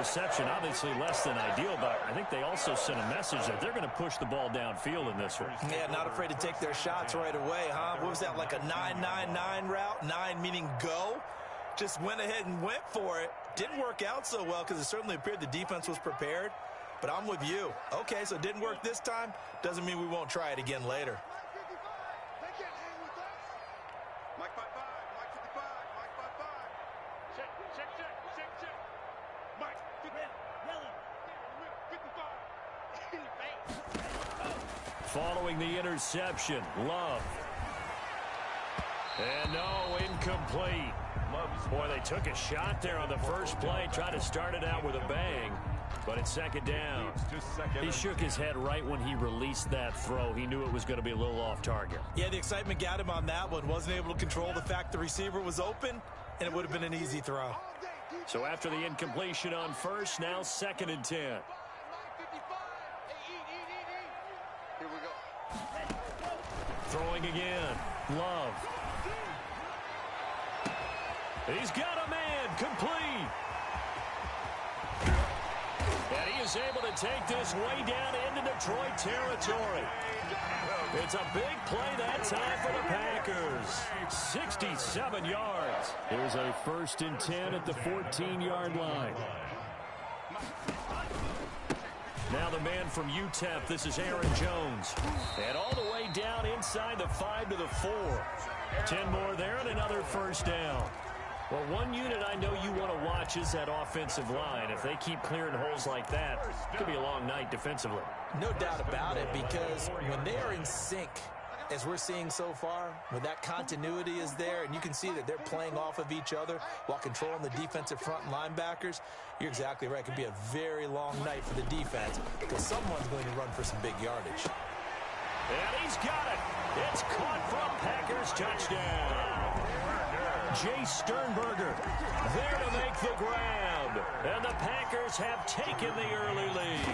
interception, obviously less than ideal, but I think they also sent a message that they're going to push the ball downfield in this one. Yeah, not afraid to take their shots right away, huh? What was that, like a 9-9-9 route? 9 meaning go? Just went ahead and went for it. Didn't work out so well because it certainly appeared the defense was prepared. But I'm with you. Okay, so it didn't work this time. Doesn't mean we won't try it again later. Following the interception, Love. And no, incomplete. Boy, they took a shot there on the first play, tried to start it out with a bang, but it's second down. He shook his head right when he released that throw. He knew it was going to be a little off target. Yeah, the excitement got him on that one. Wasn't able to control the fact the receiver was open, and it would have been an easy throw. So after the incompletion on first, now 2nd and 10. Here we go. Throwing again. Love. He's got a man complete. And he is able to take this way down into Detroit territory. It's a big play that time for the Packers. 67 yards. Here's a 1st and 10 at the 14-yard line. Now the man from UTEP, this is Aaron Jones. And all the way down inside the 5 to the 4. 10 more there and another 1st down. Well, one unit I know you want to watch is that offensive line. If they keep clearing holes like that, it could be a long night defensively. No doubt about it, because when they are in sync, as we're seeing so far, when that continuity is there, and you can see that they're playing off of each other while controlling the defensive front linebackers, you're exactly right. It could be a very long night for the defense because someone's going to run for some big yardage. And he's got it. It's caught for a Packers touchdown. Jay Sternberger there to make the grab. And the Packers have taken the early lead.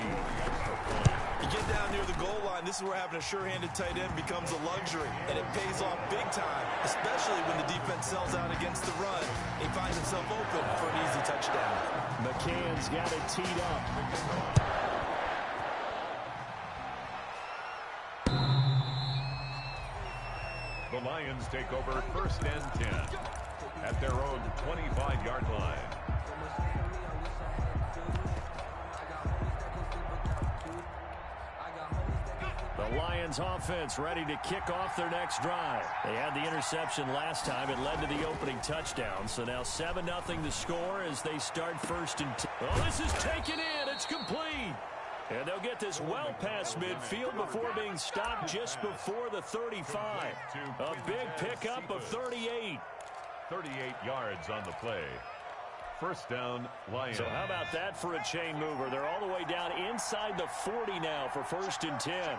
You get down near the goal line, this is where having a sure-handed tight end becomes a luxury. And it pays off big time, especially when the defense sells out against the run. He finds himself open for an easy touchdown. McCann's got it teed up. The Lions take over 1st and 10 at their own 25-yard line. The Lions offense ready to kick off their next drive. They had the interception last time. It led to the opening touchdown. So now 7-0 the score as they start 1st and 10. Oh, this is taken in. It's complete. And they'll get this well past midfield before being stopped just before the 35. A big pickup of 38. 38 yards on the play. 1st down, Lions. So how about that for a chain mover? They're all the way down inside the 40 now for 1st and 10.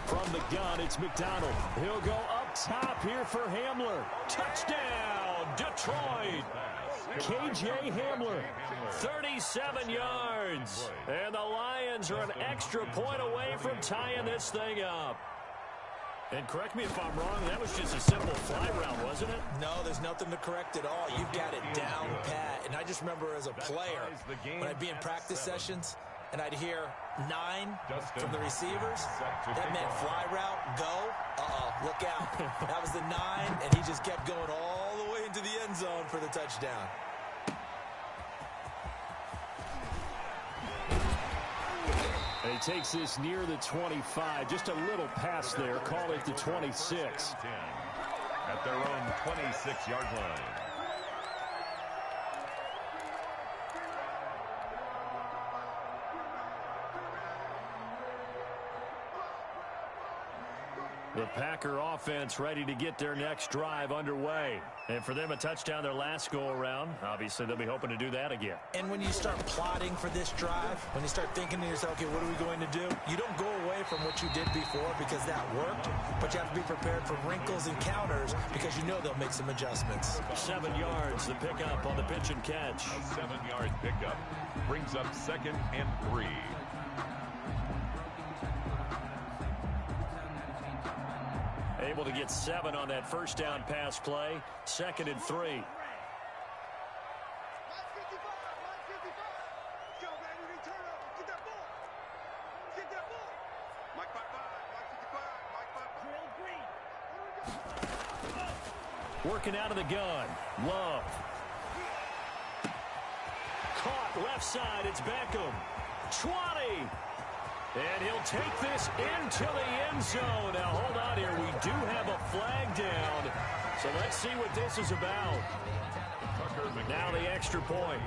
From the gun, it's McDonald. He'll go up top here for Hamler. Touchdown, Detroit. K.J. Hamler, 37 yards. And the Lions are an extra point away from tying this thing up. And correct me if I'm wrong, that was just a simple fly route, wasn't it? No, there's nothing to correct at all. You've got it down pat. And I just remember as a player, when I'd be in practice sessions, and I'd hear 9 from the receivers, that meant fly route, go, look out. That was the 9, and he just kept going all the way into the end zone for the touchdown. And he takes this near the 25, just a little pass there, call it the 26. At their own 26-yard line. The Packer offense ready to get their next drive underway. And for them, a touchdown their last go-around. Obviously, they'll be hoping to do that again. And when you start plotting for this drive, when you start thinking to yourself, okay, what are we going to do? You don't go away from what you did before because that worked, but you have to be prepared for wrinkles and counters because you know they'll make some adjustments. 7 yards, the pickup on the pitch and catch. A 7-yard pickup brings up 2nd and 3. Able to get 7 on that 1st down pass play. 2nd and 3. Get that ball. Get that ball. Mike 55. Mike 55. Mike 55. Drill green. Working out of the gun. Love. Caught left side. It's Beckham. 20. And he'll take this into the end zone. Now, hold on here. We do have a flag down. So let's see what this is about. Now the extra point.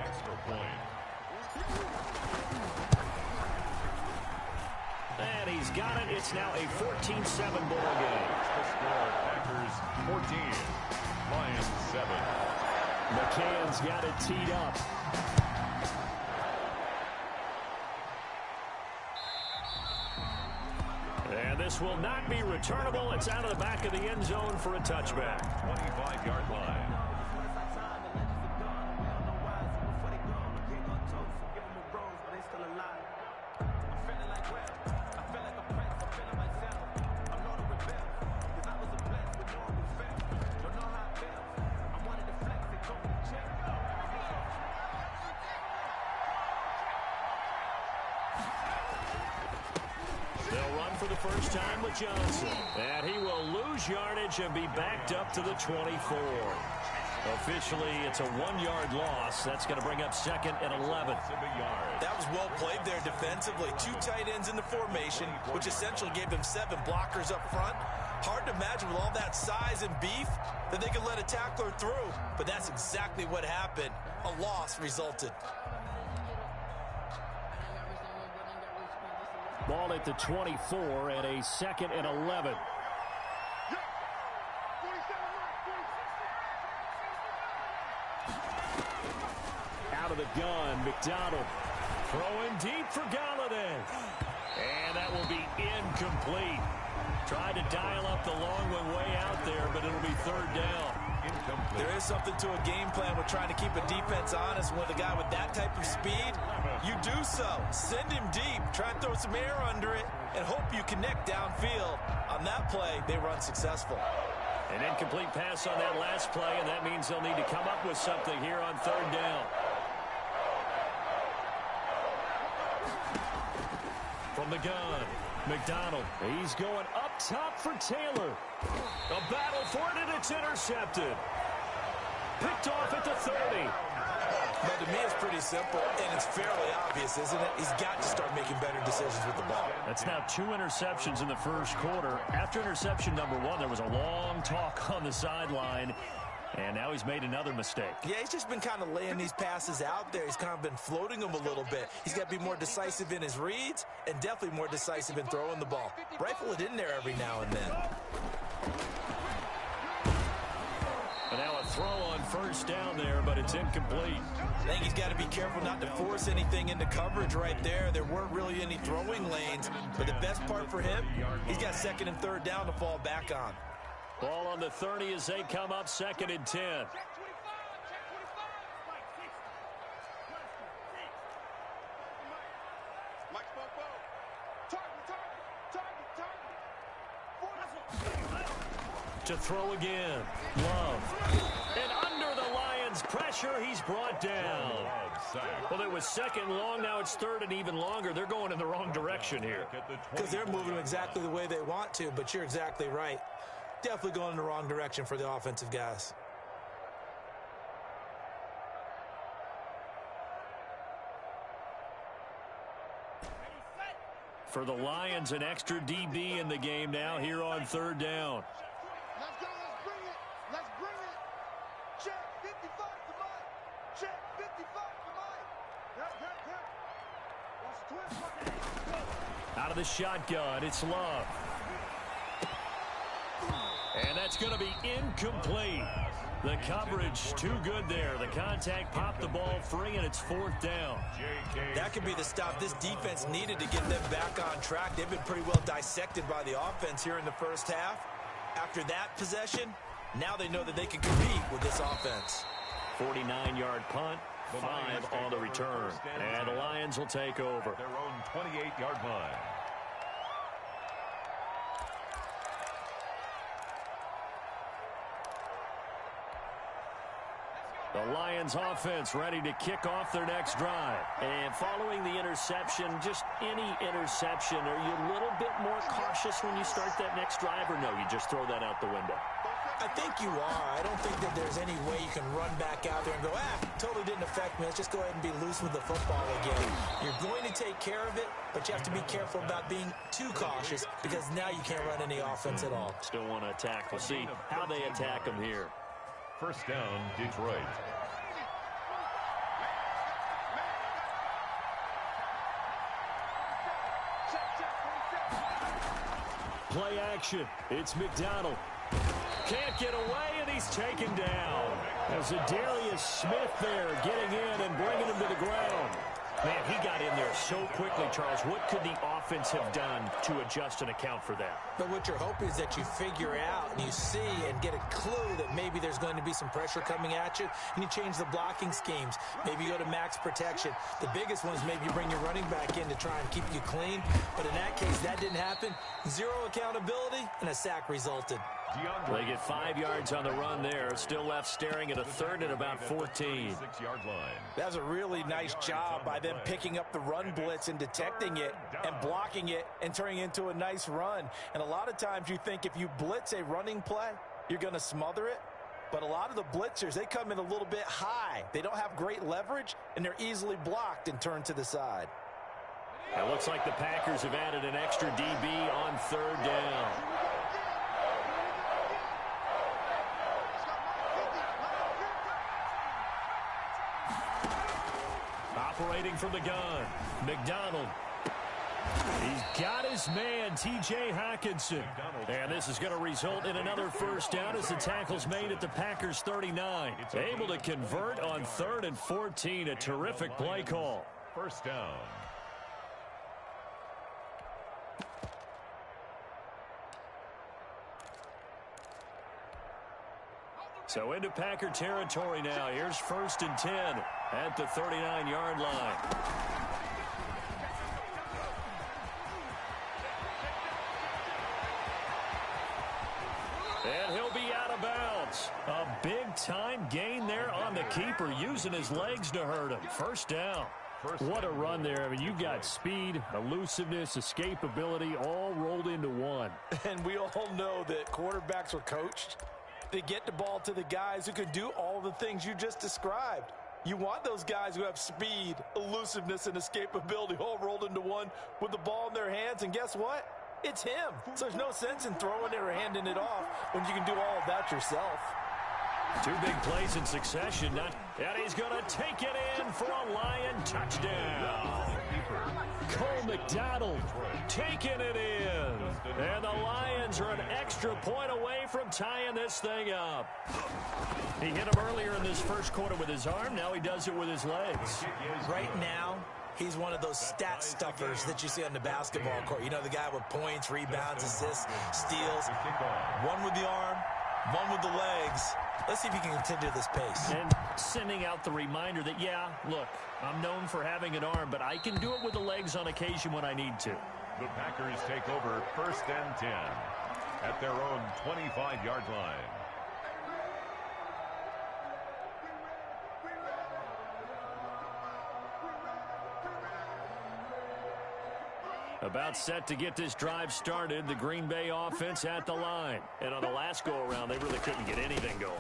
And he's got it. It's now a 14-7 ball game. Packers 14, Lions 7. McCann's got it teed up. And this will not be returnable. It's out of the back of the end zone for a touchback. 25-yard line. For the first time with Johnson. And he will lose yardage and be backed up to the 24. Officially, it's a 1-yard loss. That's going to bring up 2nd and 11. That was well played there defensively. 2 tight ends in the formation, which essentially gave them 7 blockers up front. Hard to imagine with all that size and beef that they could let a tackler through. But that's exactly what happened. A loss resulted. Ball at the 24 and a 2nd and 11. Out of the gun, McDonald. Throwing deep for Galladay. And that will be incomplete. Tried to dial up the long one way out there, but it'll be 3rd down. There is something to a game plan with trying to keep a defense honest. With a guy with that type of speed, you do so. Send him deep. Try and throw some air under it and hope you connect downfield. On that play, they were unsuccessful. An incomplete pass on that last play, and that means they'll need to come up with something here on 3rd down. From the gun, McDonald. He's going up top for Taylor. A battle for it, and it's intercepted. Picked off at the 30. But to me, it's pretty simple, and it's fairly obvious, isn't it? He's got to start making better decisions with the ball. That's now 2 interceptions in the first quarter. After interception number 1, there was a long talk on the sideline, and now he's made another mistake. Yeah, he's just been kind of laying these passes out there. He's kind of been floating them a little bit. He's got to be more decisive in his reads and definitely more decisive in throwing the ball. Rifle it in there every now and then. And now a throw on 1st down there, but it's incomplete. I think he's got to be careful not to force anything into coverage right there. There weren't really any throwing lanes, but the best part for him, he's got 2nd and 3rd down to fall back on. Ball on the 30 as they come up 2nd and 10. To throw again. Love. And under the Lions' pressure, he's brought down. Well, it was 2nd long. Now it's 3rd and even longer. They're going in the wrong direction here. Because they're moving exactly the way they want to, but you're exactly right. Definitely going in the wrong direction for the offensive guys. For the Lions, an extra DB in the game now here on 3rd down. Let's go. Let's bring it. Let's bring it. Check 55 to Mike. Check 55 to Mike. Watch the twist. Out of the shotgun, it's Love. And that's going to be incomplete. The coverage too good there. The contact popped the ball free, and it's 4th down. That could be the stop this defense needed to get them back on track. They've been pretty well dissected by the offense here in the first half. After that possession, now they know that they can compete with this offense. 49-yard punt, 5 on the return. And the Lions will take over. Their own 28-yard line. The The Lions offense ready to kick off their next drive. And following the interception, just any interception, are you a little bit more cautious when you start that next drive, or no, you just throw that out the window? I think you are. I don't think that there's any way you can run back out there and go, totally didn't affect me. Let's just go ahead and be loose with the football again. You're going to take care of it, but you have to be careful about being too cautious because now you can't run any offense at all. Still want to attack. We'll see how they attack them here. First down, Detroit. Play action. It's McDonald. Can't get away, and he's taken down. As Adarius Smith there getting in and bringing him to the ground. Man, he got in there so quickly, Charles. What could the offense have done to adjust and account for that? But what you're hoping is that you figure out and you see and get a clue that maybe there's going to be some pressure coming at you, and you change the blocking schemes. Maybe you go to max protection. The biggest one is maybe you bring your running back in to try and keep you clean. But in that case, that didn't happen. Zero accountability, and a sack resulted. They get 5 yards on the run there. Still left staring at a third and about 14. 6-yard line. That was a really nice job by them picking up the run blitz and detecting it and blocking it and turning it into a nice run. And a lot of times you think if you blitz a running play, you're going to smother it. But a lot of the blitzers, they come in a little bit high. They don't have great leverage, and they're easily blocked and turned to the side. It looks like the Packers have added an extra DB on third down. Operating from the gun, McDonald. He's got his man, T.J. Hockenson. And this is going to result in another first down as the tackle's made at the Packers' 39. Able to convert on 3rd and 14. A terrific play call. First down. So into Packer territory now. Here's 1st and 10 at the 39-yard line. And he'll be out of bounds. A big-time gain there on the keeper, using his legs to hurt him. First down. What a run there. I mean, you've got speed, elusiveness, escapability, all rolled into one. And we all know that quarterbacks are coached to get the ball to the guys who can do all the things you just described. You want those guys who have speed, elusiveness, and escapability all rolled into one with the ball in their hands. And guess what? It's him. So there's no sense in throwing it or handing it off when you can do all of that yourself. 2 big plays in succession. And he's going to take it in for a Lion touchdown. Cole McDonald taking it in. And the Lions are an extra point away from tying this thing up. He hit him earlier in this first quarter with his arm. Now he does it with his legs. Right now, he's one of those stat stuffers that you see on the basketball court. You know, the guy with points, rebounds, assists, steals. One with the arm, one with the legs. Let's see if he can continue this pace. And sending out the reminder that, yeah, look, I'm known for having an arm, but I can do it with the legs on occasion when I need to. The Packers take over 1st and 10 at their own 25-yard line. About set to get this drive started, the Green Bay offense at the line. And on the last go-around, they really couldn't get anything going.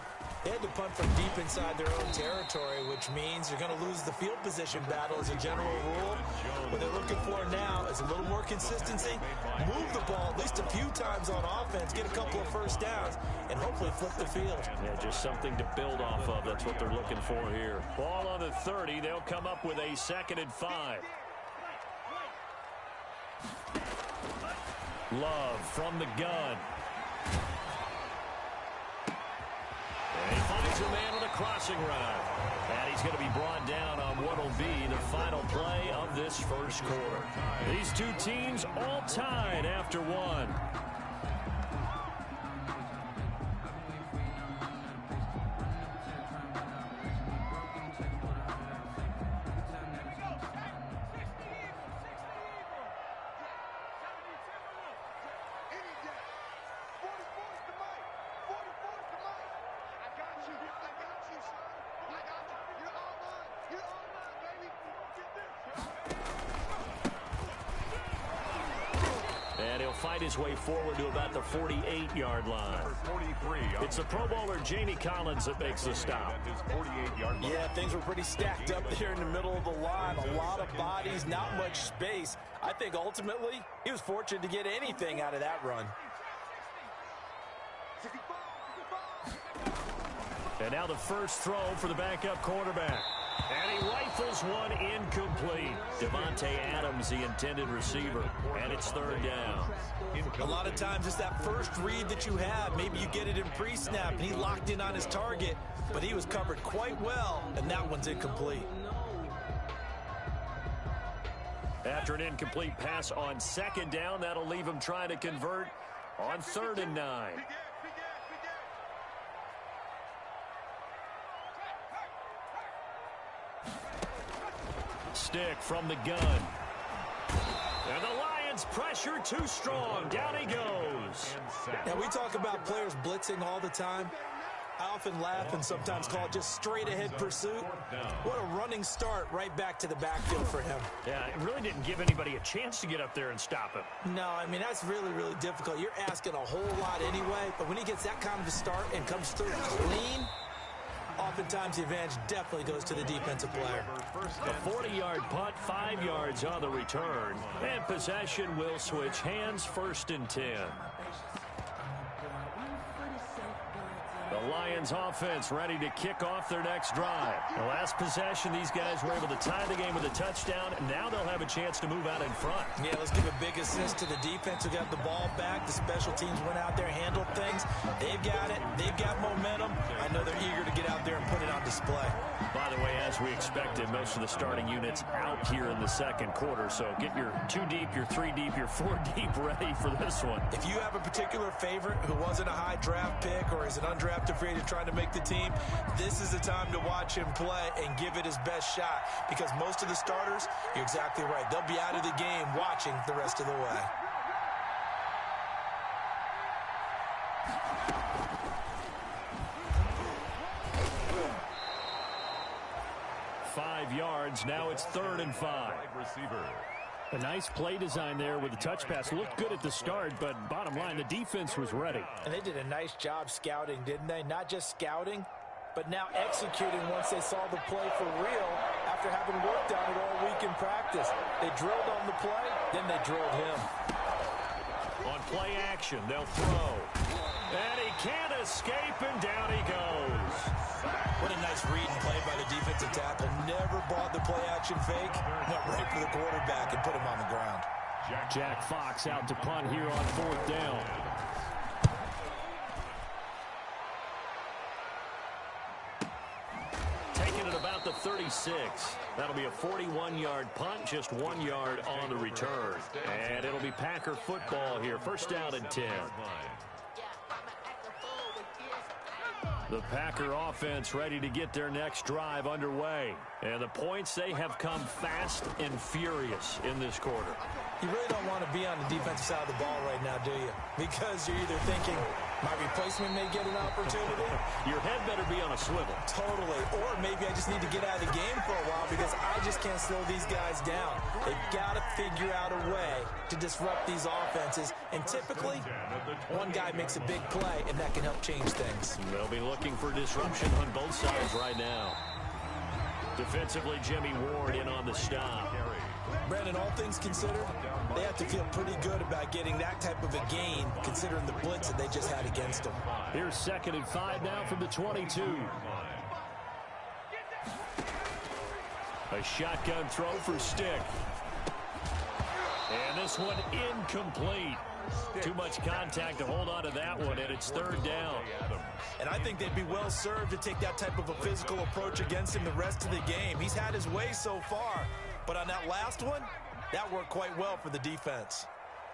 They had to punt from deep inside their own territory, which means you're going to lose the field position battle as a general rule. What they're looking for now is a little more consistency, move the ball at least a few times on offense, get a couple of first downs, and hopefully flip the field. Yeah, just something to build off of. That's what they're looking for here. Ball on the 30. They'll come up with a 2nd and 5. Love from the gun. And he finds a man on a crossing route. And he's going to be brought down on what will be the final play of this first quarter. These two teams all tied after one. fight his way forward to about the 48-yard line. 43. It's the Pro Bowler Jamie Collins that makes the stop. Yeah, things were pretty stacked up there in the middle of the line. A lot of bodies, not much space. I think ultimately he was fortunate to get anything out of that run. And now the first throw for the backup quarterback. And he rifles one incomplete. Devontae Adams, the intended receiver. And it's third down. A lot of times it's that first read that you have. Maybe you get it in pre-snap, and he locked in on his target, but he was covered quite well, and that one's incomplete. After an incomplete pass on second down, that'll leave him trying to convert on 3rd and 9. Stick from the gun. And the Lions pressure too strong. Down he goes. Now, we talk about players blitzing all the time. I often laugh and sometimes call it just straight-ahead pursuit. What a running start right back to the backfield for him. Yeah, it really didn't give anybody a chance to get up there and stop him. No, I mean, that's really, really difficult. You're asking a whole lot anyway, but when he gets that kind of a start and comes through clean, oftentimes the advantage definitely goes to the defensive player. A 40-yard punt, 5 yards on the return. And possession will switch hands, 1st and 10. The Lions offense ready to kick off their next drive. The last possession, these guys were able to tie the game with a touchdown, and now they'll have a chance to move out in front. Yeah, let's give a big assist to the defense who got the ball back. The special teams went out there, handled things. They've got it. They've got momentum. I know they're eager to get out there and put it on display. By the way, as we expected, most of the starting units out here in the second quarter, so get your 2 deep, your 3 deep, your 4 deep ready for this one. If you have a particular favorite who wasn't a high draft pick or is an undrafted free agent trying to make the team, this is the time to watch him play and give it his best shot, because most of the starters, you're exactly right, they'll be out of the game watching the rest of the way. Yards. Now it's 3rd and 5. A nice play design there with the touch pass. Looked good at the start, but bottom line, the defense was ready. And they did a nice job scouting, didn't they? Not just scouting, but now executing once they saw the play for real after having worked on it all week in practice. They drilled on the play, then they drilled him. On play action, they'll throw. And he can't escape, and down he goes. What a nice read and play by the defensive tackle. Never bought the play action fake. Went right for the quarterback and put him on the ground. Jack Fox out to punt here on 4th down. Taking it about the 36. That'll be a 41-yard punt, just 1 yard on the return. And it'll be Packer football here. 1st down and 10. The Packer offense ready to get their next drive underway. And the points, they have come fast and furious in this quarter. You really don't want to be on the defensive side of the ball right now, do you? Because you're either thinking, my replacement may get an opportunity. Your head better be on a swivel. Totally. Or maybe I just need to get out of the game for a while because I just can't slow these guys down. They've got to figure out a way to disrupt these offenses. And typically, one guy makes a big play, and that can help change things. They'll be looking for disruption on both sides right now. Defensively, Jimmy Ward in on the stop. Brandon, all things considered, they have to feel pretty good about getting that type of a gain, considering the blitz that they just had against them. Here's 2nd and 5 now from the 22. A shotgun throw for Stick. And this one incomplete. Too much contact to hold on to that one, and it's 3rd down. And I think they'd be well served to take that type of a physical approach against him the rest of the game. He's had his way so far, but on that last one, that worked quite well for the defense.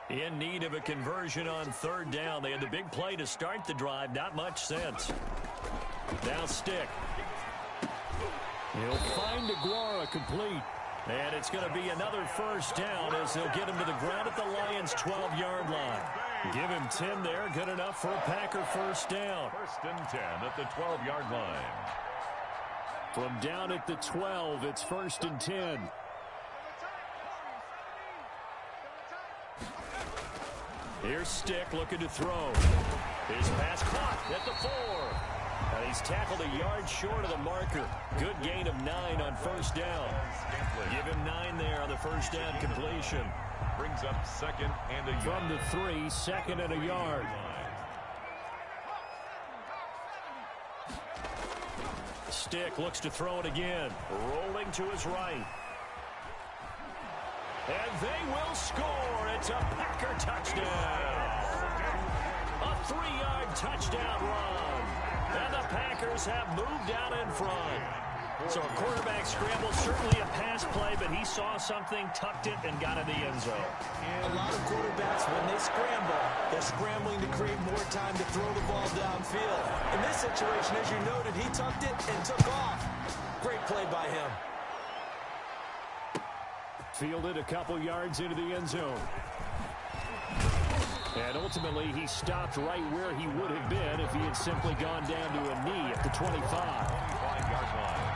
In need of a conversion on 3rd down. They had the big play to start the drive. Not much sense. Now Stick. He'll find Aguara complete. And it's going to be another 1st down as they'll get him to the ground at the Lions' 12-yard line. Give him 10 there. Good enough for a Packer 1st down. 1st and 10 at the 12-yard line. From down at the 12, it's 1st and 10. Here's Stick looking to throw. His pass caught at the 4. And he's tackled a yard short of the marker. Good gain of 9 on first down. Give him 9 there on the first down completion. Brings up second and a yard. From the 3, second and a yard. Stick looks to throw it again. Rolling to his right. And they will score. It's a Packer touchdown. A 3-yard touchdown run. And the Packers have moved out in front. So a quarterback scramble, certainly a pass play, but he saw something, tucked it, and got in the end zone. A lot of quarterbacks, when they scramble, they're scrambling to create more time to throw the ball downfield. In this situation, as you noted, he tucked it and took off. Great play by him. Fielded a couple yards into the end zone. And ultimately, he stopped right where he would have been if he had simply gone down to a knee at the 25. 25-yard line.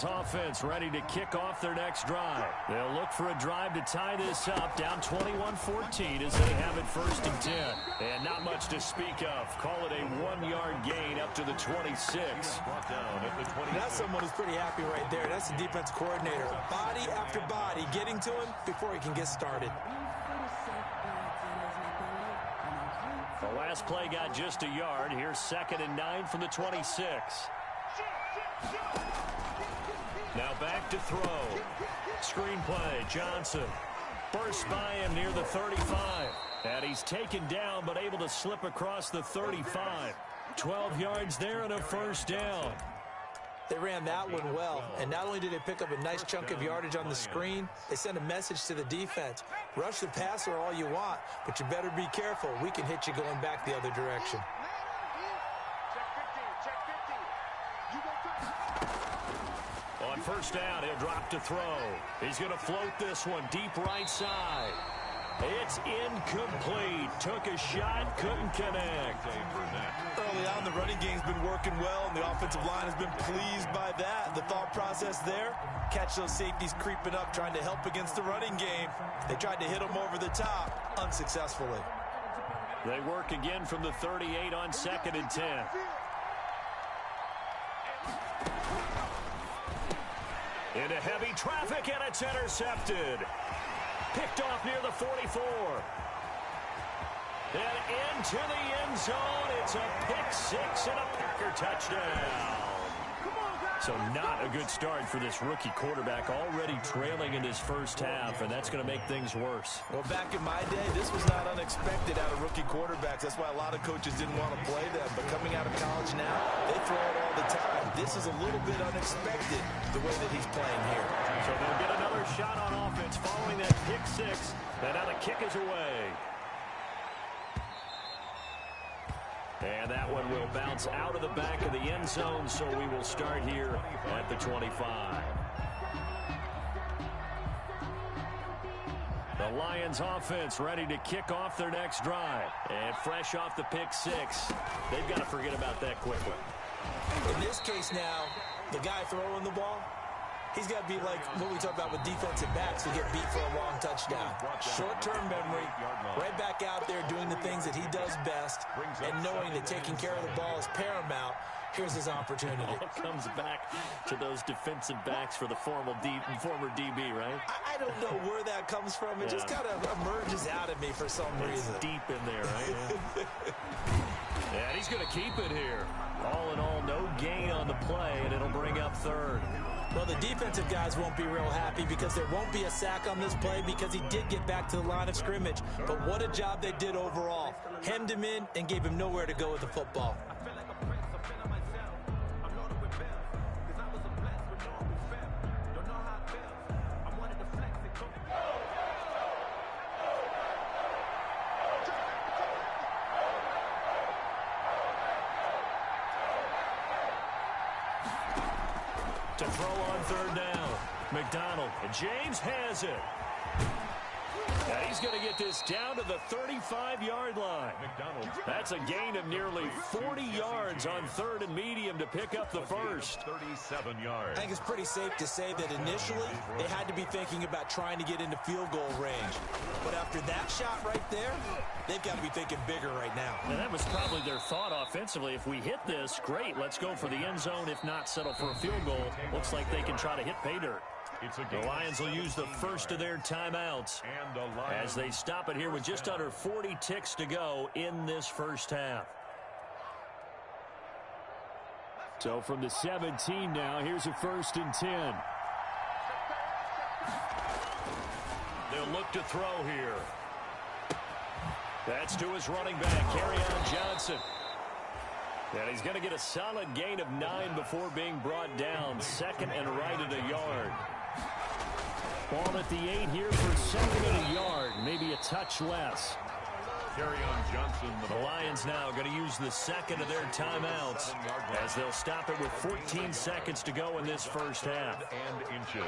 Offense ready to kick off their next drive. They'll look for a drive to tie this up, down 21-14 as they have it first and 10. And not much to speak of. Call it a 1-yard gain up to the 26. That's someone who's pretty happy right there. That's the defense coordinator. Body after body getting to him before he can get started. The last play got just a yard. Here's second and 9 from the 26. Now back to throw. Screen play, Johnson. Burst by him near the 35. And he's taken down but able to slip across the 35. 12 yards there and a first down. They ran that one well. And not only did they pick up a nice chunk of yardage on the screen, they sent a message to the defense. Rush the passer all you want, but you better be careful. We can hit you going back the other direction. On first down, he'll drop to throw. He's going to float this one deep right side. It's incomplete. Took a shot, couldn't connect. Early on, the running game's been working well, and the offensive line has been pleased by that. The thought process there, catch those safeties creeping up, trying to help against the running game. They tried to hit them over the top, unsuccessfully. They work again from the 38 on second and 10. Into heavy traffic, and it's intercepted. Picked off near the 44. And into the end zone. It's a pick six and a Packer touchdown. So not a good start for this rookie quarterback, already trailing in his first half, and that's going to make things worse. Well, back in my day, this was not unexpected out of rookie quarterbacks. That's why a lot of coaches didn't want to play them. But coming out of college now, they throw it all the time. This is a little bit unexpected, the way that he's playing here. So they'll get another shot on offense following that pick six. And now the kick is away. And that one will bounce out of the back of the end zone, so we will start here at the 25. The Lions offense ready to kick off their next drive. And fresh off the pick six, they've got to forget about that quickly. In this case now, the guy throwing the ball, he's got to be like what we talk about with defensive backs who get beat for a long touchdown. Short-term memory, right back out there doing the things that he does best, and knowing that taking care of the ball is paramount. Here's his opportunity. All comes back to those defensive backs for the former DB, right? I don't know where that comes from. It just kind of emerges out of me for some reason. It's deep in there, right? Yeah, and he's going to keep it here. All in all, no gain on the play, and it'll bring up third. Well, the defensive guys won't be real happy because there won't be a sack on this play because he did get back to the line of scrimmage. But what a job they did overall. Hemmed him in and gave him nowhere to go with the football. To throw on third down. McDonald. And James has it. And he's going to get this down to the 35-yard line. That's a gain of nearly 40 yards on 3rd and medium to pick up the first. 37 yards. I think it's pretty safe to say that initially they had to be thinking about trying to get into field goal range. But after that shot right there, they've got to be thinking bigger right now. And that was probably their thought offensively. If we hit this, great. Let's go for the end zone. If not, settle for a field goal. Looks like they can try to hit pay dirt. The Lions will use the first of their timeouts as they stop it here with just under 40 ticks to go in this first half. So from the 17 now, here's a 1st and 10. They'll look to throw here. That's to his running back, Kerryon Johnson. And he's going to get a solid gain of 9 before being brought down. 2nd and right at a yard. Ball at the 8 here for 2nd and a yard. Maybe a touch less. Kerryon Johnson. The Lions now going to use the 2nd of their timeouts as they'll stop it with 14 seconds to go in this first half. And inches.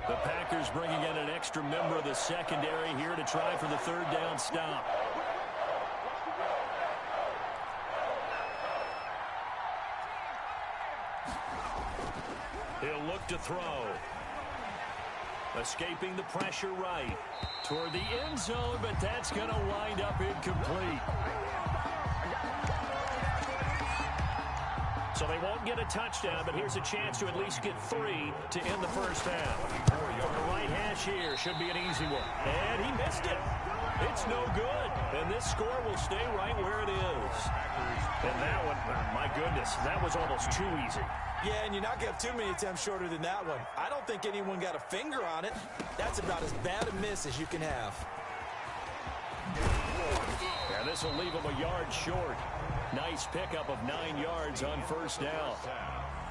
The Packers bringing in an extra member of the secondary here to try for the 3rd down stop. He'll look to throw. Escaping the pressure right toward the end zone, but that's going to wind up incomplete. So they won't get a touchdown, but here's a chance to at least get 3 to end the first half. From the right hash here, should be an easy one. And he missed it. It's no good. And this score will stay right where it is. And that one, my goodness, that was almost too easy. Yeah, and you're not going to have too many attempts shorter than that one. I don't think anyone got a finger on it. That's about as bad a miss as you can have. And this will leave him a yard short. Nice pickup of 9 yards on 1st down.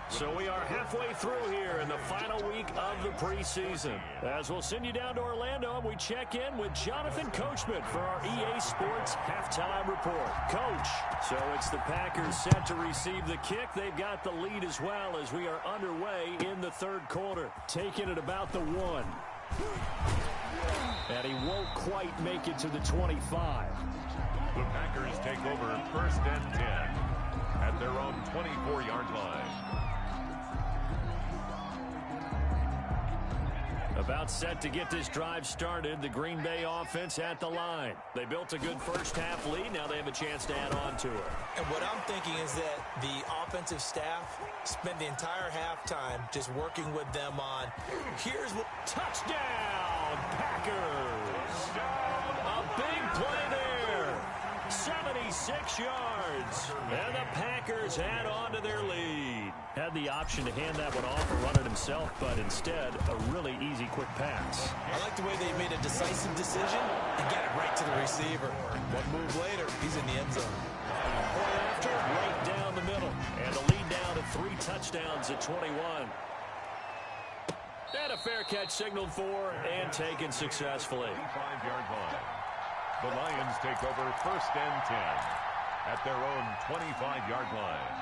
So we are halfway through here in the final week of the preseason. As we'll send you down to Orlando, and we check in with Jonathan Coachman for our EA Sports Halftime Report. Coach, so it's the Packers set to receive the kick. They've got the lead as well as we are underway in the 3rd quarter. Taking it about the 1. And he won't quite make it to the 25. The Packers take over 1st and 10 at their own 24-yard line. About set to get this drive started. The Green Bay offense at the line. They built a good first half lead. Now they have a chance to add on to it. And what I'm thinking is that the offensive staff spent the entire halftime just working with them on, here's what... Touchdown, Packers! A big play there. 76 yards. And the Packers add on to their lead. Had the option to hand that one off and run it himself, but instead, a really easy, quick pass. I like the way they made a decisive decision and got it right to the receiver. One move later, he's in the end zone. Point after, right down the middle. And the lead down to 3 touchdowns at 21. And a fair catch signaled for and taken successfully. 5-yard line. The Lions take over 1st and 10 at their own 25-yard line.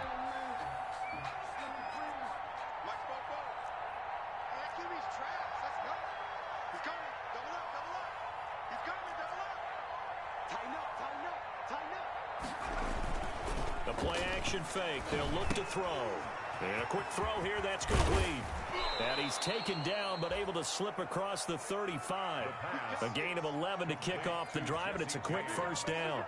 The play action fake. They'll look to throw. And a quick throw here. That's complete. And he's taken down but able to slip across the 35. A gain of 11 to kick off the drive, and it's a quick 1st down.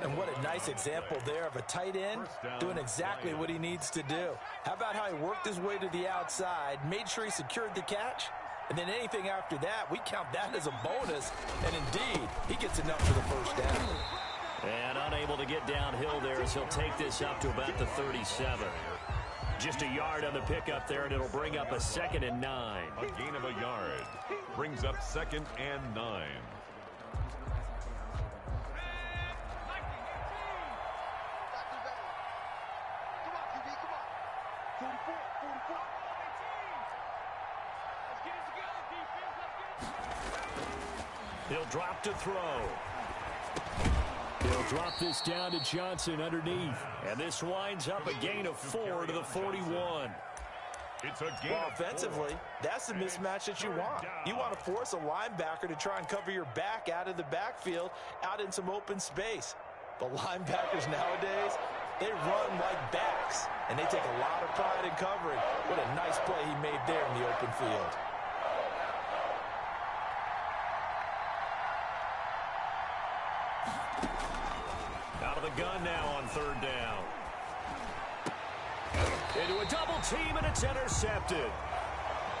And what a nice example there of a tight end doing exactly what he needs to do. How about how he worked his way to the outside, made sure he secured the catch, and then anything after that, we count that as a bonus. And indeed, he gets enough for the 1st down. And unable to get downhill there as he'll take this up to about the 37. Just a yard on the pickup there, and it'll bring up a 2nd and 9. A gain of a yard brings up 2nd and 9. He'll drop to throw. He'll drop this down to Johnson underneath. And this winds up a gain of 4 to the 41. It's a gain offensively, that's the mismatch that you want. You want to force a linebacker to try and cover your back out of the backfield, out in some open space. But linebackers nowadays, they run like backs, and they take a lot of pride in covering. What a nice play he made there in the open field. Out of the gun now on third down. Into a double team, and it's intercepted.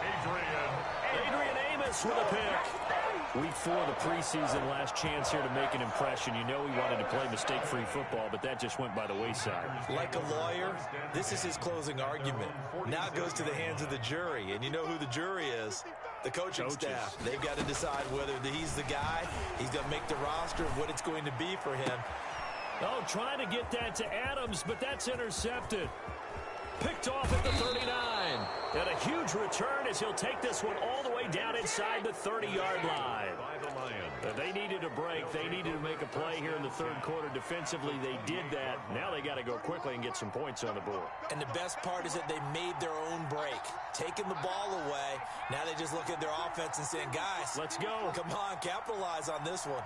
Adrian Amos with a pick. Week 4 of the preseason, last chance here to make an impression. You know he wanted to play mistake-free football, but that just went by the wayside. Like a lawyer, this is his closing argument. Now it goes to the hands of the jury, and you know who the jury is. The coaching staff. They've got to decide whether he's the guy, he's going to make the roster, of what it's going to be for him. Oh, trying to get that to Adams, but that's intercepted. Picked off at the 39. And a huge return as he'll take this one all the way down inside the 30-yard line. They needed a break. They needed to make a play here in the third quarter. Defensively, they did that. Now they got to go quickly and get some points on the board. And the best part is that they made their own break. Taking the ball away. Now they just look at their offense and saying, guys, let's go. Come on, capitalize on this one.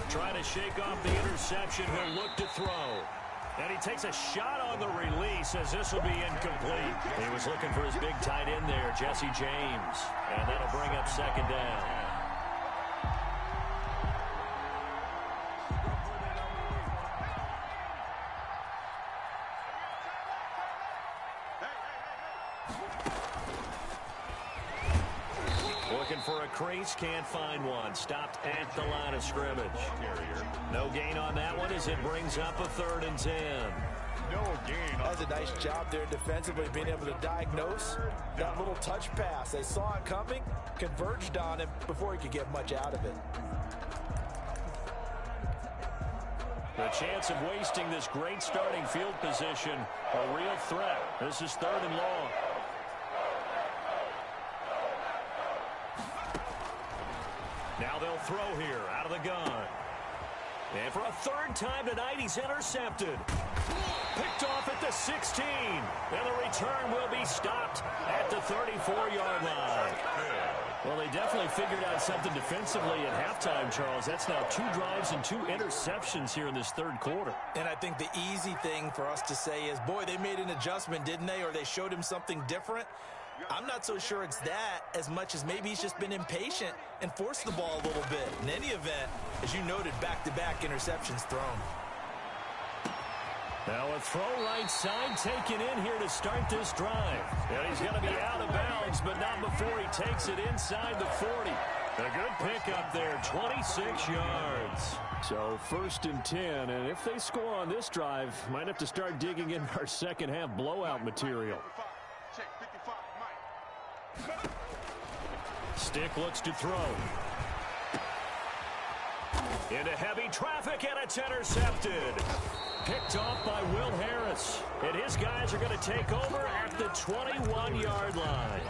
Trying to shake off the interception. He'll look to throw. And he takes a shot on the release as this will be incomplete. He was looking for his big tight end there, Jesse James. And that'll bring up second down. Looking for a crease, can't find one. Stopped at the line of scrimmage. No gain on that one as it brings up a 3rd and 10. No gain. That's a nice job there defensively, being able to diagnose that little touch pass. They saw it coming, converged on him before he could get much out of it. The chance of wasting this great starting field position, a real threat. This is 3rd and long. Now they'll throw here out of the gun. And for a 3rd time tonight, he's intercepted. Picked off at the 16. And the return will be stopped at the 34-yard line. Well, they definitely figured out something defensively at halftime, Charles. That's now 2 drives and 2 interceptions here in this 3rd quarter. And I think the easy thing for us to say is, boy, they made an adjustment, didn't they? Or they showed him something different. I'm not so sure it's that as much as maybe he's just been impatient and forced the ball a little bit. In any event, as you noted, back-to-back interceptions thrown. Now a throw right side taken in here to start this drive. And he's going to be out of bounds, but not before he takes it inside the 40. A good pickup there, 26 yards. So 1st and 10, and if they score on this drive, might have to start digging in our second half blowout material. Stick looks to throw. Into heavy traffic, and it's intercepted. Picked off by Will Harris. And his guys are going to take over at the 21-yard line.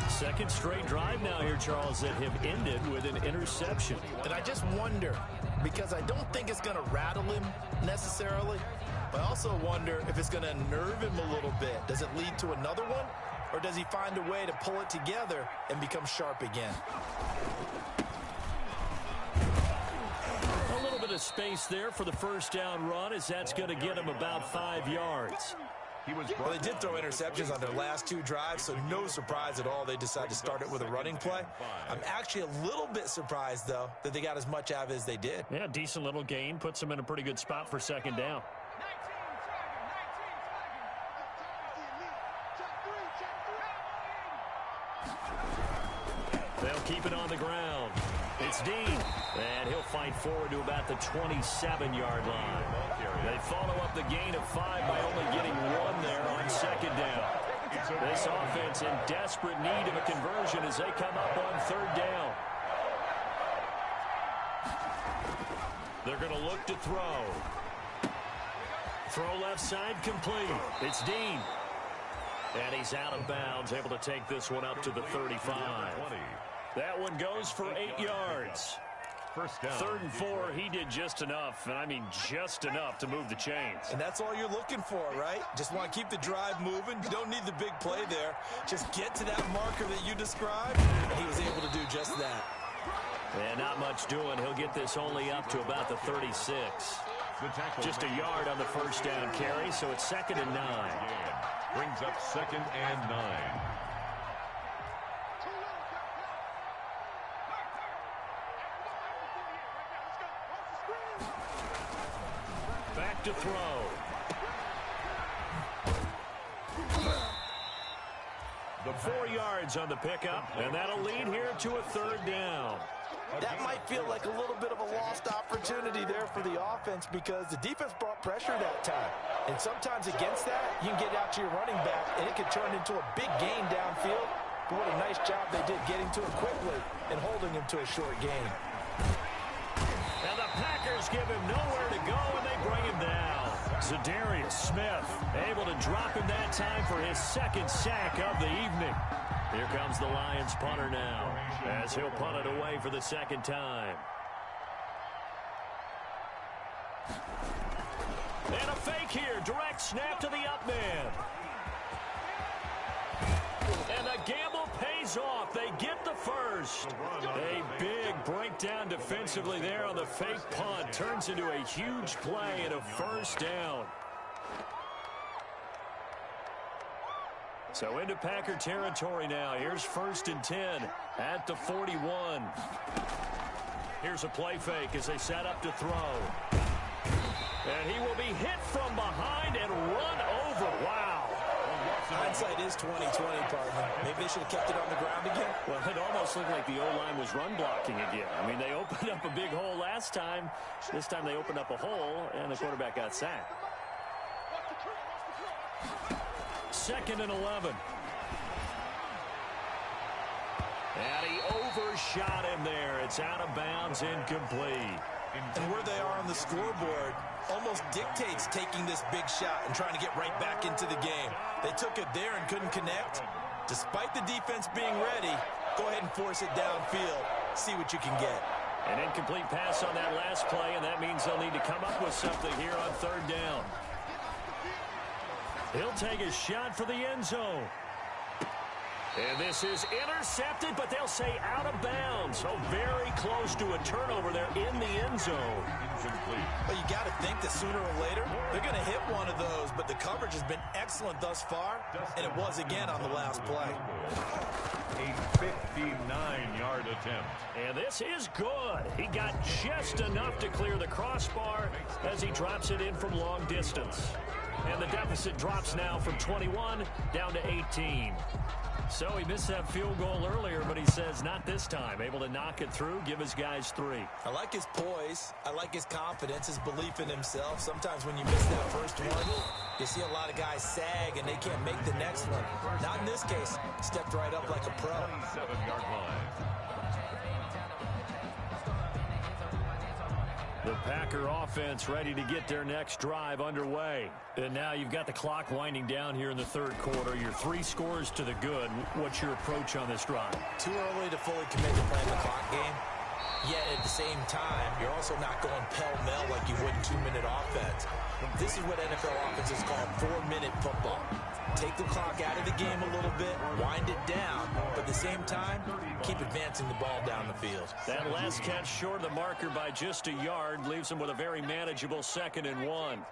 2nd straight drive now here, Charles, that have ended with an interception. And I just wonder, because I don't think it's going to rattle him necessarily, but I also wonder if it's going to unnerve him a little bit. Does it lead to another one? Or does he find a way to pull it together and become sharp again? A little bit of space there for the 1st down run, as that's going to get him about 5 yards. Well, they did throw interceptions on their last 2 drives, so no surprise at all they decided to start it with a running play. I'm actually a little bit surprised, though, that they got as much out of it as they did. Yeah, decent little gain. Puts them in a pretty good spot for 2nd down. They'll keep it on the ground. It's Dean, and he'll fight forward to about the 27-yard line. They follow up the gain of 5 by only getting 1 there on 2nd down. This offense in desperate need of a conversion as they come up on 3rd down. They're going to look to throw. Throw left side complete. It's Dean. And he's out of bounds, able to take this one up to the 35. That one goes for 8 yards. First down. 3rd and 4, he did just enough, and I mean just enough to move the chains. And that's all you're looking for, right? Just want to keep the drive moving. You don't need the big play there. Just get to that marker that you described, and he was able to do just that. And not much doing. He'll get this only up to about the 36. Just a yard on the first down carry, so it's 2nd and 9. Brings up 2nd and 9. Back to throw. The 4 yards on the pickup, and that'll lead here to a 3rd down. That might feel like a little bit of a lost opportunity there for the offense because the defense brought pressure that time. And sometimes against that, you can get out to your running back, and it could turn into a big gain downfield. But what a nice job they did getting to him quickly and holding him to a short gain. And the Packers give him nowhere to go, and they bring him down. Zadarius Smith able to drop him that time for his 2nd sack of the evening. Here comes the Lions punter now, as he'll punt it away for the 2nd time. And a fake here, direct snap to the up man. And the gamble pays off. They get the first. A big breakdown defensively there on the fake punt. Turns into a huge play and a 1st down. So into Packer territory now. Here's 1st and 10 at the 41. Here's a play fake as they set up to throw. And he will be hit from behind and run over. Wow. Hindsight is 20/20, partner. Maybe they should have kept it on the ground again. Well, it almost looked like the O-line was run blocking again. I mean, they opened up a big hole last time. This time they opened up a hole, and the quarterback got sacked. 2nd and 11. And he overshot him there. It's out of bounds, incomplete. And where they are on the scoreboard almost dictates taking this big shot and trying to get right back into the game. They took it there and couldn't connect. Despite the defense being ready, go ahead and force it downfield. See what you can get. An incomplete pass on that last play, and that means they'll need to come up with something here on 3rd down. He'll take a shot for the end zone. And this is intercepted, but they'll say out of bounds. So very close to a turnover there in the end zone. Well, you got to think that sooner or later they're going to hit one of those, but the coverage has been excellent thus far, and it was again on the last play. A 59-yard attempt. And this is good. He got just enough to clear the crossbar as he drops it in from long distance. And the deficit drops now from 21 down to 18. So he missed that field goal earlier, but he says not this time. Able to knock it through, give his guys 3. I like his poise. I like his confidence, his belief in himself. Sometimes when you miss that first one, you see a lot of guys sag and they can't make the next one. Not in this case. Stepped right up like a pro. 7-yard line. The Packer offense ready to get their next drive underway. And now you've got the clock winding down here in the 3rd quarter. You're 3 scores to the good. What's your approach on this drive? Too early to fully commit to playing the clock game. Yet at the same time, you're also not going pell-mell like you would in 2-minute offense. This is what NFL offenses call 4-minute football. Take the clock out of the game a little bit, wind it down, but at the same time, keep advancing the ball down the field. That last catch short of the marker by just a yard leaves them with a very manageable 2nd and 1.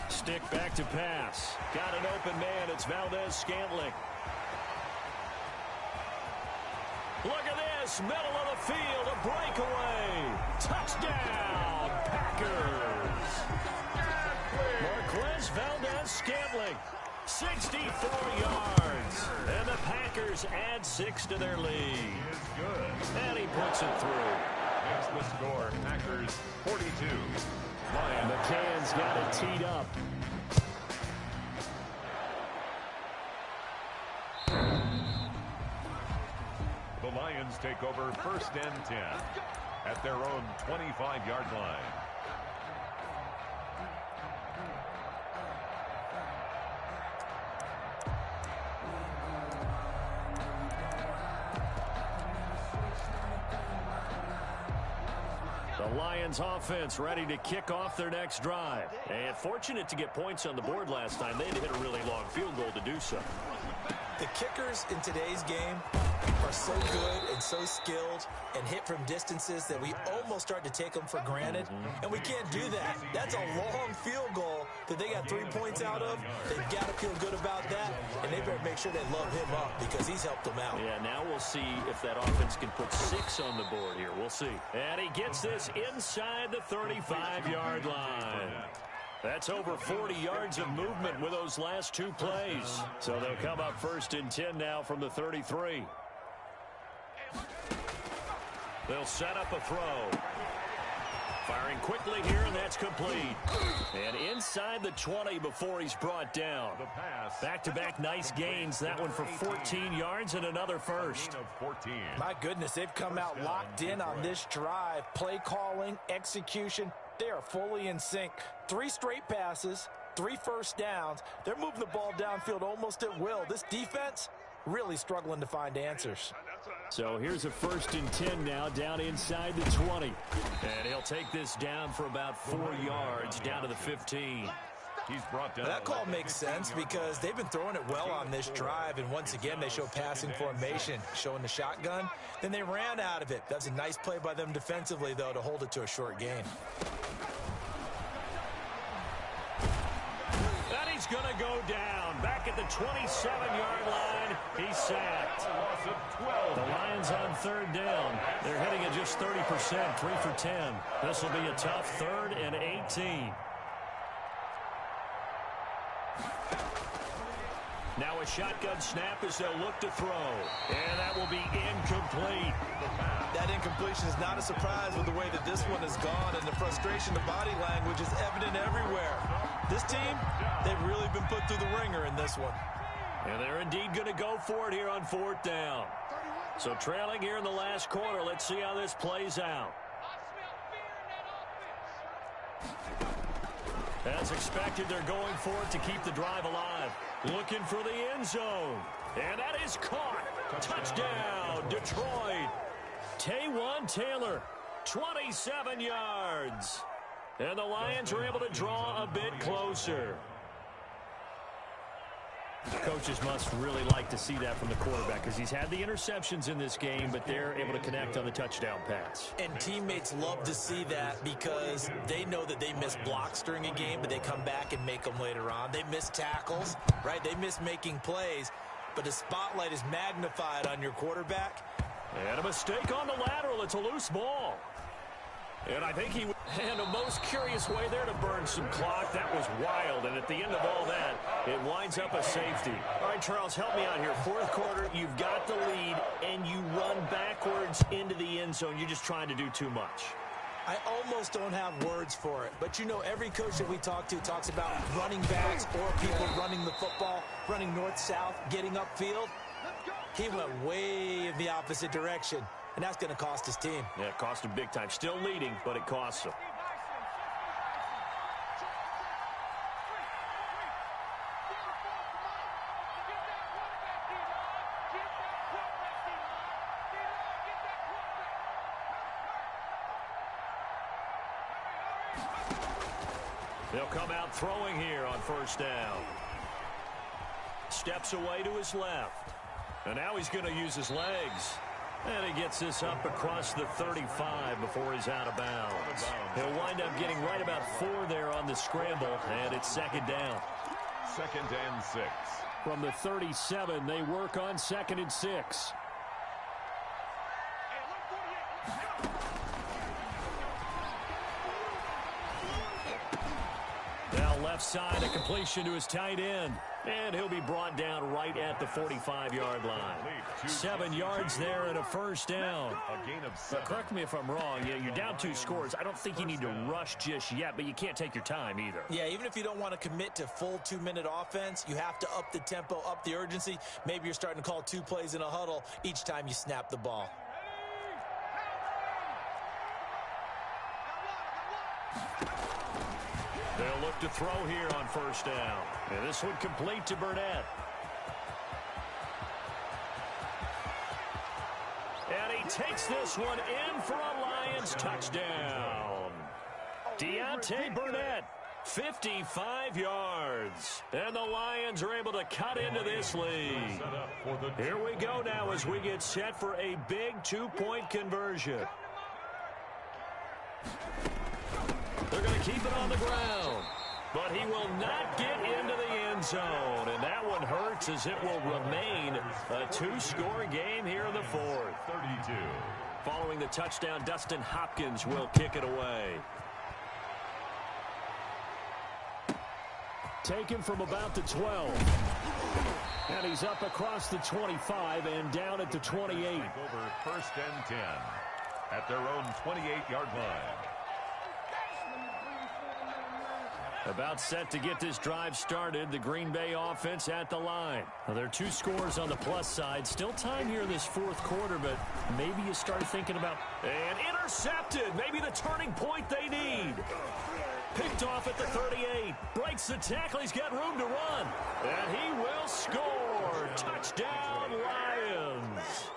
Stick back to pass. Got an open man. It's Valdez-Scantling. Look at this. Middle of the field. A breakaway. Touchdown, Packers. Marquez Valdez-Scantling. 64 yards. And the Packers add 6 to their lead. And he puts it through. Makes the score. Packers 42. McCann's got it teed up. The Lions take over 1st and 10 at their own 25-yard line. Lions offense ready to kick off their next drive. And fortunate to get points on the board last time. They had to hit a really long field goal to do so. The kickers in today's game are so good and so skilled and hit from distances that we almost start to take them for granted. And we can't do that. That's a long field goal that they got 3 points out of. They've got to feel good about that, and they better make sure they love him up because he's helped them out. Yeah, now we'll see if that offense can put 6 on the board here. We'll see. And he gets this inside the 35-yard line. That's over 40 yards of movement with those last 2 plays. So they'll come up 1st and 10 now from the 33. They'll set up a throw. Firing quickly here, and that's complete. And inside the 20 before he's brought down. Back-to-back nice gains. That one for 14 yards and another first. My goodness, they've come out locked in on this drive. Play calling, execution. They are fully in sync. 3 straight passes, 3 first downs. They're moving the ball downfield almost at will. This defense really struggling to find answers. So here's a 1st and 10 now down inside the 20. And he'll take this down for about 4 yards down to the 15. He's brought down. That call makes sense because they've been throwing it well on this drive, and once again they show passing formation, showing the shotgun. Then they ran out of it. That's a nice play by them defensively, though, to hold it to a short gain. And he's going to go down. Back at the 27-yard line, he's sacked. The Lions on 3rd down. They're hitting at just 30%, 3 for 10. This will be a tough 3rd and 18. Now a shotgun snap as they'll look to throw. And that will be incomplete. That incompletion is not a surprise with the way that this one has gone, and the frustration, the body language is evident everywhere. This team, they've really been put through the ringer in this one. And they're indeed going to go for it here on 4th down. So trailing here in the last quarter, let's see how this plays out. As expected, they're going for it to keep the drive alive. Looking for the end zone. And that is caught. Touchdown, Detroit. Taywan Taylor, 27 yards. And the Lions are able to draw a bit closer. Coaches must really like to see that from the quarterback because he's had the interceptions in this game, but they're able to connect on the touchdown pass. And teammates love to see that because they know that they miss blocks during a game, but they come back and make them later on. They miss tackles, right? They miss making plays, but the spotlight is magnified on your quarterback. And a mistake on the lateral. It's a loose ball. And I think he would, and a most curious way there to burn some clock. That was wild. And at the end of all that, it winds up a safety. All right, Charles, help me out here. 4th quarter, you've got the lead, and you run backwards into the end zone. You're just trying to do too much. I almost don't have words for it, but you know every coach that we talk to talks about running backs or people running the football, running north-south, getting upfield. He went way in the opposite direction. And that's going to cost his team. Yeah, it cost him big time. Still leading, but it costs him. They'll come out throwing here on 1st down. Steps away to his left. And now he's going to use his legs. And he gets this up across the 35 before he's out of bounds. He'll wind up getting right about 4 there on the scramble, and it's 2nd down. 2nd and 6. From the 37, they work on 2nd and 6. Now left side, a completion to his tight end. And he'll be brought down right at the 45-yard line. 7 yards there and a 1st down. A gain of 7. Correct me if I'm wrong. Yeah, you're down 2 scores. I don't think you need to rush just yet, but you can't take your time either. Yeah, even if you don't want to commit to full 2-minute offense, you have to up the tempo, up the urgency. Maybe you're starting to call 2 plays in a huddle each time you snap the ball. They'll look to throw here on 1st down. And this one complete to Burnett. And he takes this one in for a Lions touchdown. Deontay Burnett, 55 yards. And the Lions are able to cut into this lead. Here we go now as we get set for a big 2-point conversion. They're going to keep it on the ground. But he will not get into the end zone. And that one hurts as it will remain a 2-score game here in the fourth. 32. Following the touchdown, Dustin Hopkins will kick it away. Taken from about the 12. And he's up across the 25 and down at the 28. Over first and 10 at their own 28-yard line. About set to get this drive started. The Green Bay offense at the line. Well, there are 2 scores on the plus side. Still time here in this fourth quarter, but maybe you start thinking about... And intercepted. Maybe the turning point they need. Picked off at the 38. Breaks the tackle. He's got room to run. And he will score. Touchdown, Lions.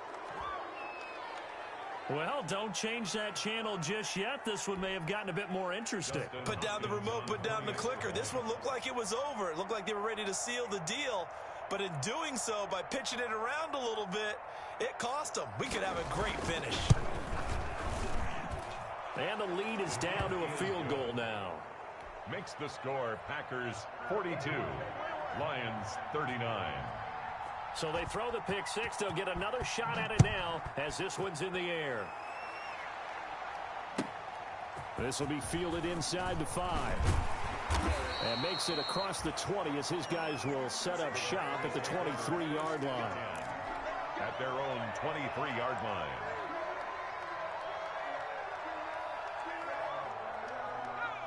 Well, don't change that channel just yet. This one may have gotten a bit more interesting. Put down the remote, put down the clicker. This one looked like it was over. It looked like they were ready to seal the deal. But in doing so, by pitching it around a little bit, it cost them. We could have a great finish. And the lead is down to a field goal now. Makes the score Packers 42, Lions 39. So they throw the pick six. They'll get another shot at it now as this one's in the air. This will be fielded inside the 5. And makes it across the 20 as his guys will set up shop at the 23-yard line. At their own 23-yard line.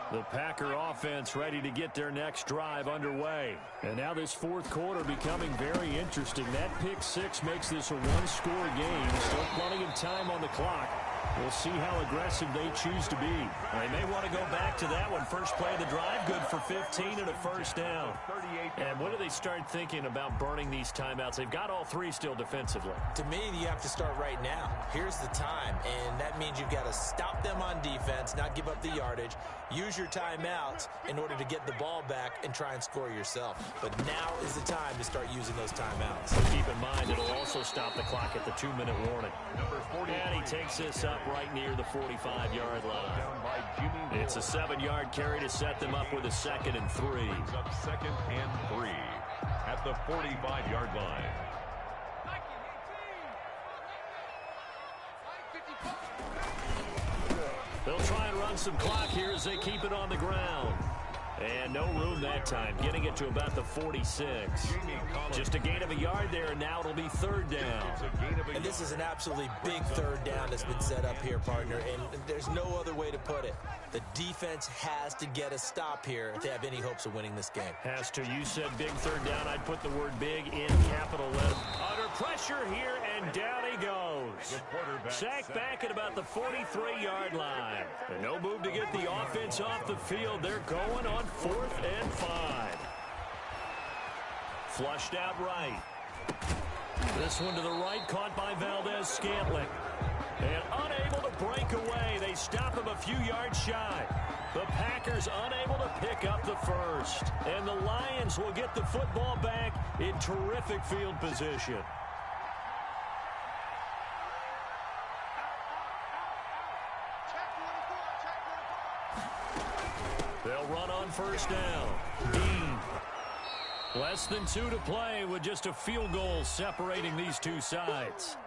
The Packer offense ready to get their next drive underway. And now this fourth quarter becoming very interesting. That pick six makes this a one-score game. Still plenty of time on the clock. We'll see how aggressive they choose to be. They may want to go back to that one. First play of the drive, good for 15 and a first down. And when do they start thinking about burning these timeouts? They've got all three still defensively. To me, you have to start right now. Here's the time, and that means you've got to stop them on defense, not give up the yardage, use your timeouts in order to get the ball back and try and score yourself. But now is the time to start using those timeouts. Keep in mind, it'll also stop the clock at the 2-minute warning. And he takes this up right near the 45-yard line. It's a 7-yard carry to set them up with a 2nd and 3. Up 2nd and 3 at the 45-yard line. They'll try and run some clock here as they keep it on the ground. And no room that time, getting it to about the 46. Just a gain of a yard there, and now it'll be 3rd down. And this is an absolutely big 3rd down that's been set up here, partner, and there's no other way to put it. The defense has to get a stop here if they have any hopes of winning this game. Has to. You said big 3rd down. I'd put the word big in capital letters. Under pressure here, and down he goes. Sacked back at about the 43-yard line. And no move to get the offense off the field. They're going on 4th and 5. Flushed out right. This one to the right, caught by Valdez-Scantling. And unable to break away. They stop him a few yards shy. The Packers unable to pick up the first. And the Lions will get the football back in terrific field position. They'll run on 1st down. Dean. Less than 2 to play with just a field goal separating these two sides.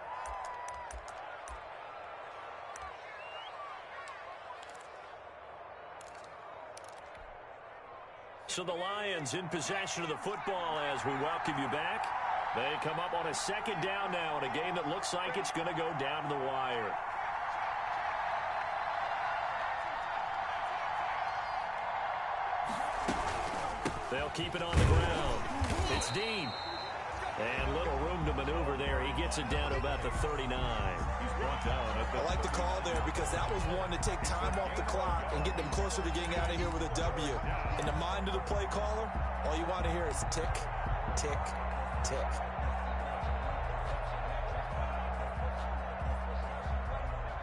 So the Lions in possession of the football as we welcome you back. They come up on a 2nd down now in a game that looks like it's going to go down to the wire. They'll keep it on the ground. It's Dean. And little room to maneuver there. He gets it down to about the 39. I like the call there because that was one to take time off the clock and get them closer to getting out of here with a W. In the mind of the play caller, all you want to hear is tick, tick, tick.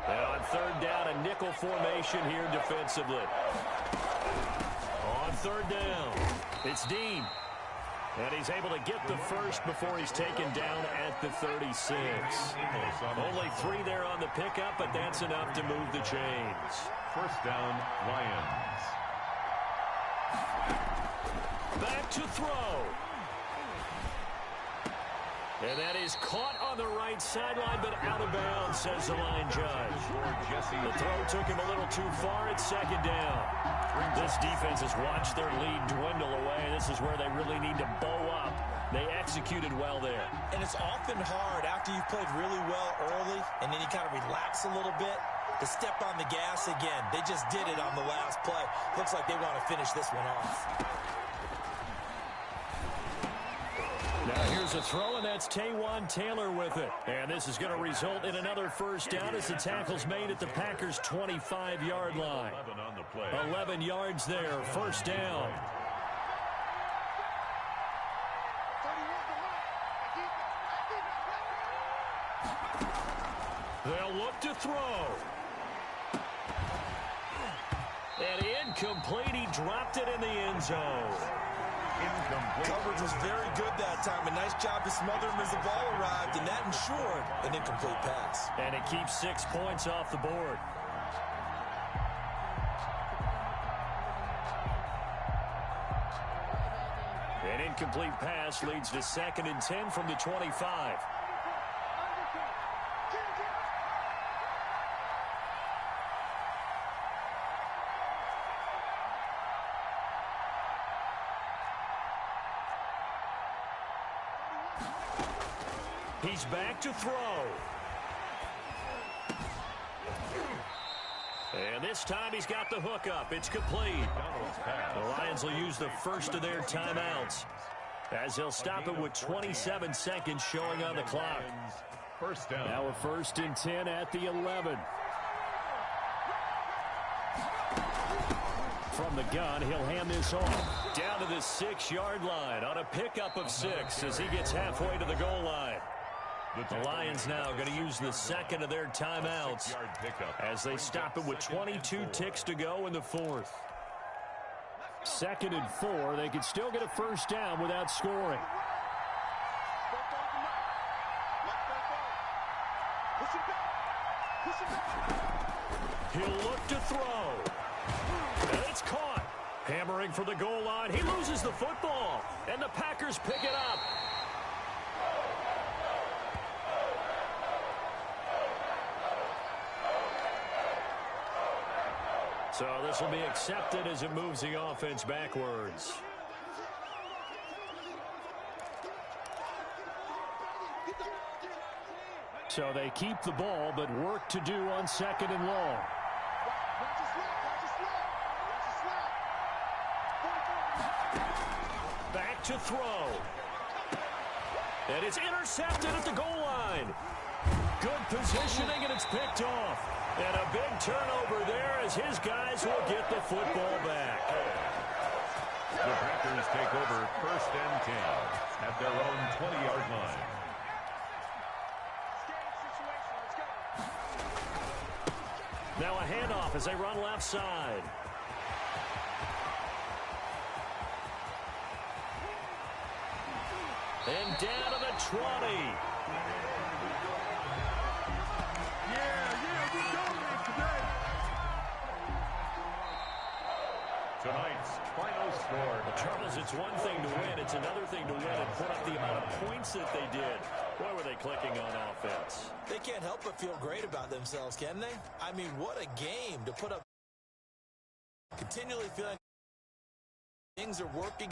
And on 3rd down, a nickel nickel formation here defensively. On third down, it's Dean. And he's able to get the first before he's taken down at the 36. Only 3 there on the pickup, but that's enough to move the chains. First down, Lions. Back to throw. And that is caught on the right sideline, but out of bounds, says the line judge. The throw took him a little too far. It's second down. This defense has watched their lead dwindle away. This is where they really need to bow up. They executed well there. And it's often hard after you've played really well early and then you kind of relax a little bit to step on the gas again. They just did it on the last play. Looks like they want to finish this one off. Now here's a throw, and that's Taywan Taylor with it. And this is going to result in another first down as the tackle's made at the Packers' 25-yard line. 11 yards there, first down. They'll look to throw. And incomplete. He dropped it in the end zone. Incomplete. Coverage was very good that time. A nice job to smother him as the ball arrived, and that ensured an incomplete pass. And it keeps 6 points off the board. An incomplete pass leads to 2nd and 10 from the 25. He's back to throw. And this time he's got the hook up. It's complete. The Lions will use the first of their timeouts as they'll stop it with 27 seconds showing on the clock. First down. Now a 1st and 10 at the 11. From the gun, he'll hand this off. Down to the 6-yard line on a pickup of 6 as he gets halfway to the goal line. The Lions now going to use the second of their timeouts as they stop it with 22 ticks to go in the 4th. 2nd and 4. They could still get a first down without scoring. He'll look to throw. And it's caught. Hammering for the goal line. He loses the football. And the Packers pick it up. So this will be accepted as it moves the offense backwards. So they keep the ball, but work to do on 2nd and long. Back to throw. And it's intercepted at the goal line. Good positioning, and it's picked off. And a big turnover there as his guys will get the football back. The Packers take over 1st and 10 at their own 20-yard line. Now a handoff as they run left side. And down to the 20. Tonight's final score. Charles, it's one thing to win. It's another thing to win and put up the amount of points that they did. Boy, were they clicking on offense. They can't help but feel great about themselves, can they? I mean, what a game to put up. Continually feeling things are working